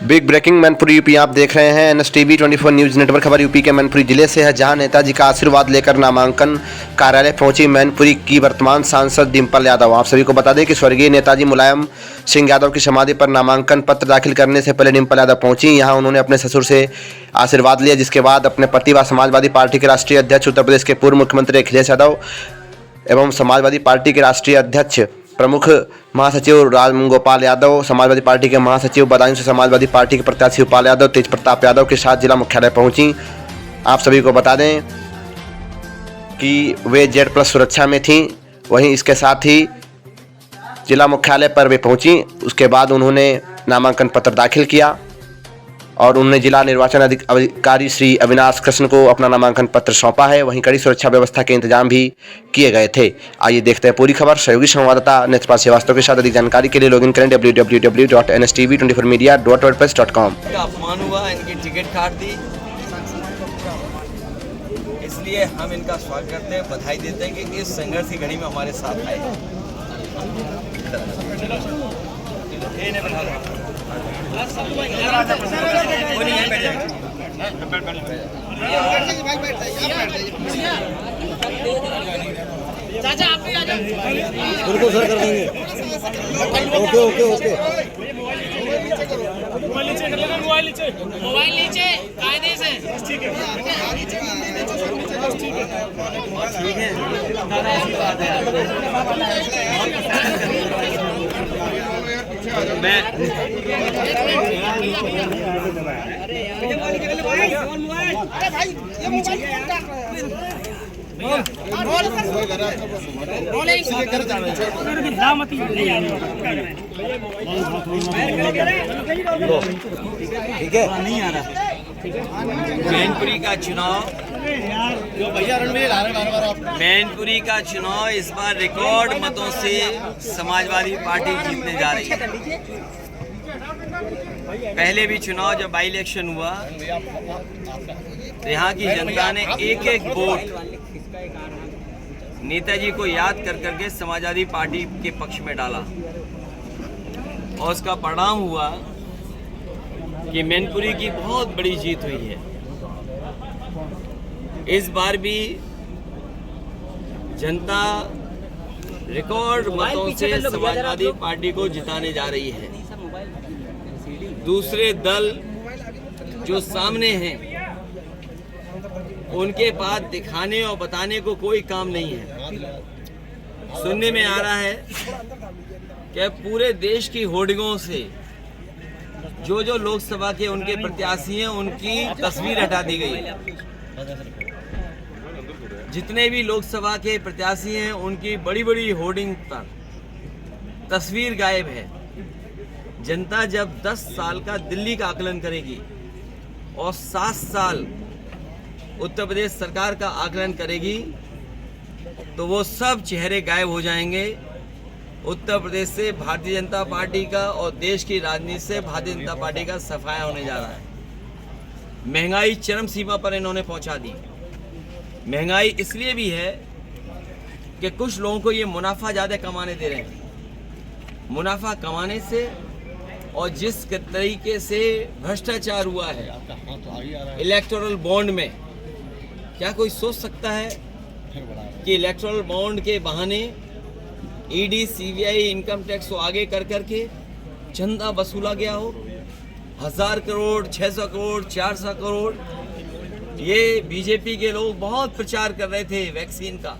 Big breaking Mainpuri UP आप देख रहे हैं NSTV 24 न्यूज़ नेटवर्क। खबर यूपी के मैनपुरी जिले से है, जहां नेताजी का आशीर्वाद लेकर नामांकन कार्यालय पहुंची मैनपुरी की वर्तमान सांसद डिम्पल यादव। आप सभी को बता दें कि स्वर्गीय नेताजी मुलायम सिंह यादव की समाधि पर नामांकन पत्र दाखिल करने से पहले डिम्पल यादव पहुंची। यहां उन्होंने अपने ससुर से आशीर्वाद लिया, जिसके बाद अपने पति व समाजवादी पार्टी के राष्ट्रीय अध्यक्ष उत्तर प्रदेश के पूर्व मुख्यमंत्री अखिलेश यादव एवं समाजवादी पार्टी के राष्ट्रीय अध्यक्ष प्रमुख महासचिव रामगोपाल यादव, समाजवादी पार्टी के महासचिव बदायूं से समाजवादी पार्टी के प्रत्याशी उपाल यादव तेज प्रताप यादव के साथ जिला मुख्यालय पहुंची। आप सभी को बता दें कि वे Z+ सुरक्षा में थीं। वहीं इसके साथ ही जिला मुख्यालय पर वे पहुंची। उसके बाद उन्होंने नामांकन पत्र दाखिल किया और उन्होंने जिला निर्वाचन अधिकारी श्री अविनाश कृष्ण को अपना नामांकन पत्र सौंपा है। वहीं कड़ी सुरक्षा व्यवस्था के इंतजाम भी किए गए थे। आइए देखते हैं पूरी खबर। सहयोगी संवाददाता नेत्रपाल श्रीवास्तव के साथ। अधिक जानकारी के लिए लॉगिन करें www.nstv24media.wordpress.com। अपमान हुआ, इनकी टिकट काट दी, इसलिए हम इनका स्वागत करते हैं, बधाई देते हैं कि इस संघर्ष की घड़ी में हमारे साथ आए। चाचा आप भी आ जाओ। बिल्कुल सर, कर देंगे। Okay okay okay. मोबाइल नीचे कर लेना, मोबाइल नीचे कायदे से। ठीक है ठीक है। ठीक है, नहीं आ रहा। मैनपुरी का चुनाव, मैनपुरी का चुनाव इस बार रिकॉर्ड मतों से समाजवादी पार्टी जीतने जा रही है। पहले भी चुनाव जब बाई इलेक्शन हुआ तो यहाँ की जनता ने एक एक वोट नेताजी को याद कर करके समाजवादी पार्टी के पक्ष में डाला और उसका परिणाम हुआ कि मैनपुरी की बहुत बड़ी जीत हुई है। इस बार भी जनता रिकॉर्ड मतों से समाजवादी पार्टी को जिताने जा रही है। दूसरे दल जो सामने हैं उनके पास दिखाने और बताने को कोई काम नहीं है। सुनने में आ रहा है कि पूरे देश की होर्डिंगों से जो जो लोकसभा के उनके प्रत्याशी हैं उनकी तस्वीर हटा दी गई है। जितने भी लोकसभा के प्रत्याशी हैं उनकी बड़ी बड़ी होर्डिंग पर तस्वीर गायब है। जनता जब 10 साल का दिल्ली का आकलन करेगी और 7 साल उत्तर प्रदेश सरकार का आकलन करेगी तो वो सब चेहरे गायब हो जाएंगे। उत्तर प्रदेश से भारतीय जनता पार्टी का और देश की राजनीति से भारतीय जनता पार्टी का सफाया होने जा रहा है। महंगाई चरम सीमा पर इन्होंने पहुंचा दी। महंगाई इसलिए भी है कि कुछ लोगों को ये मुनाफा ज़्यादा कमाने दे रहे हैं। मुनाफा कमाने से और जिस तरीके से भ्रष्टाचार हुआ है इलेक्टोरल बॉन्ड में, क्या कोई सोच सकता है कि इलेक्टोरल बॉन्ड के बहाने ED, CBI, इनकम टैक्स को आगे कर करके चंदा वसूला गया हो? 1000 करोड़, 600 करोड़, 400 करोड़। ये बीजेपी के लोग बहुत प्रचार कर रहे थे वैक्सीन का।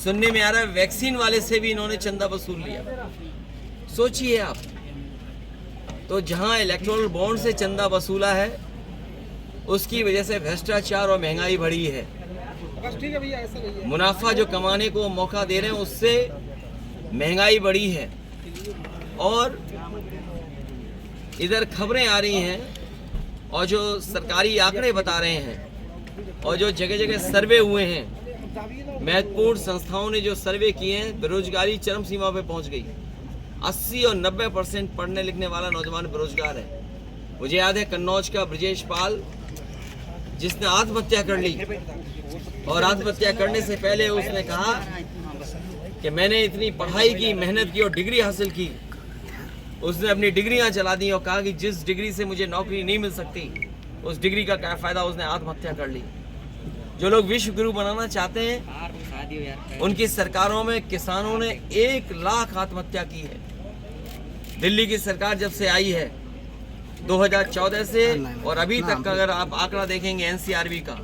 सुनने में आ रहा है वैक्सीन वाले से भी इन्होंने चंदा वसूल लिया। सोचिए आप, तो जहां इलेक्टोरल बॉन्ड से चंदा वसूला है उसकी वजह से भ्रष्टाचार और महंगाई बढ़ी है। मुनाफा जो कमाने को मौका दे रहे हैं उससे महंगाई बढ़ी है। और इधर खबरें आ रही हैं और जो सरकारी आंकड़े बता रहे हैं और जो जगह जगह सर्वे हुए हैं, महत्वपूर्ण संस्थाओं ने जो सर्वे किए हैं, बेरोजगारी चरम सीमा पे पहुंच गई। 80 और 90% पढ़ने लिखने वाला नौजवान बेरोजगार है। मुझे याद है कन्नौज का ब्रजेश पाल, जिसने आत्महत्या कर ली और आत्महत्या करने से पहले उसने कहा कि मैंने इतनी पढ़ाई की, मेहनत की और डिग्री हासिल की, उसने अपनी डिग्रियां चला दी और कहा कि जिस डिग्री से मुझे नौकरी नहीं मिल सकती उस डिग्री का क्या फ़ायदा, उसने आत्महत्या कर ली। जो लोग विश्व गुरु बनाना चाहते हैं उनकी सरकारों में किसानों ने 1 लाख आत्महत्या की है। दिल्ली की सरकार जब से आई है 2014 से और अभी तक का अगर आप आंकड़ा देखेंगे एनसीआरबी का,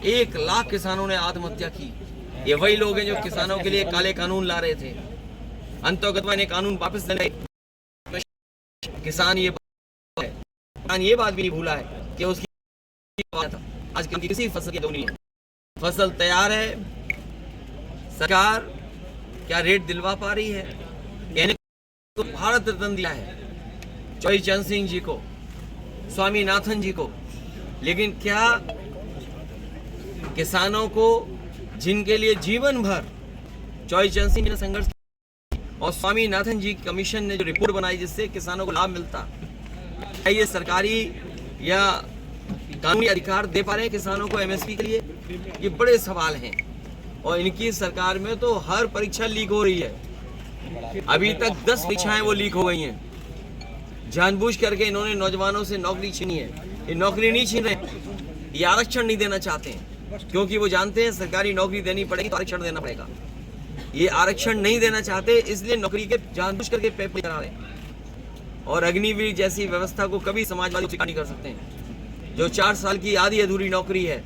1 लाख किसानों ने आत्महत्या की। ये वही लोग हैं जो किसानों के लिए काले कानून ला रहे थे। अंतर्गत ने कानून वापस लेने, किसान ये बात भी नहीं भूला है कि उसकी आज किसी फसल की दोनी है, फसल तैयार है, सरकार क्या रेट दिलवा पा रही है? कहने को भारत रत्न दिया है चौधरी चरण सिंह जी को, स्वामीनाथन जी को, लेकिन क्या किसानों को जिनके लिए जीवन भर चौधरी चरण सिंह जी ने संघर्ष किया और स्वामीनाथन जी कमीशन ने जो रिपोर्ट बनाई जिससे किसानों को लाभ मिलता, क्या ये सरकारी या कानूनी अधिकार दे पा रहे हैं किसानों को एमएसपी के लिए? ये बड़े सवाल हैं और इनकी सरकार में तो हर परीक्षा लीक हो रही है। अभी तक 10 परीक्षाएं वो लीक हो गई हैं। जानबूझ करके इन्होंने नौजवानों से नौकरी छीनी है। ये नौकरी नहीं छीन रहे, ये आरक्षण नहीं देना चाहते हैं क्योंकि वो जानते हैं सरकारी नौकरी देनी पड़ेगी तो आरक्षण देना पड़ेगा। ये आरक्षण नहीं देना चाहते इसलिए नौकरी के जानबूझ करके पेपर करा रहे हैं। और अग्निवीर जैसी व्यवस्था को कभी समाजवादी स्वीकार नहीं कर सकते हैं। जो 4 साल की आधी अधूरी नौकरी है,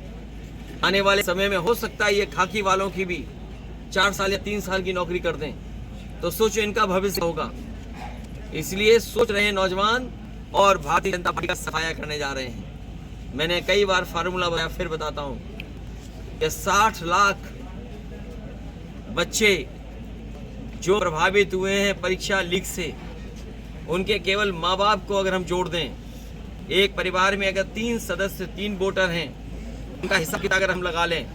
आने वाले समय में हो सकता है ये खाकी वालों की भी 4 साल या 3 साल की नौकरी कर दें, तो सोचो इनका भविष्य होगा। इसलिए सोच रहे हैं नौजवान और भारतीय जनता पार्टी का सफाया करने जा रहे हैं। मैंने कई बार फार्मूला बताया, फिर बताता हूं कि 60 लाख बच्चे जो प्रभावित हुए हैं परीक्षा लीक से, उनके केवल माँ बाप को अगर हम जोड़ दें, एक परिवार में अगर 3 सदस्य 3 वोटर हैं, उनका हिसाब किताब अगर हम लगा लें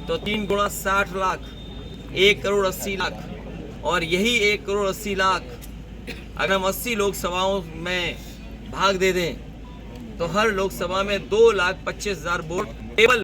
तो 3 गुणा 60 लाख 1 करोड़ 80 लाख, और यही 1 करोड़ 80 लाख अगर हम 80 लोकसभाओं में भाग दे दें तो हर लोकसभा में 2,25,000 वोट केवल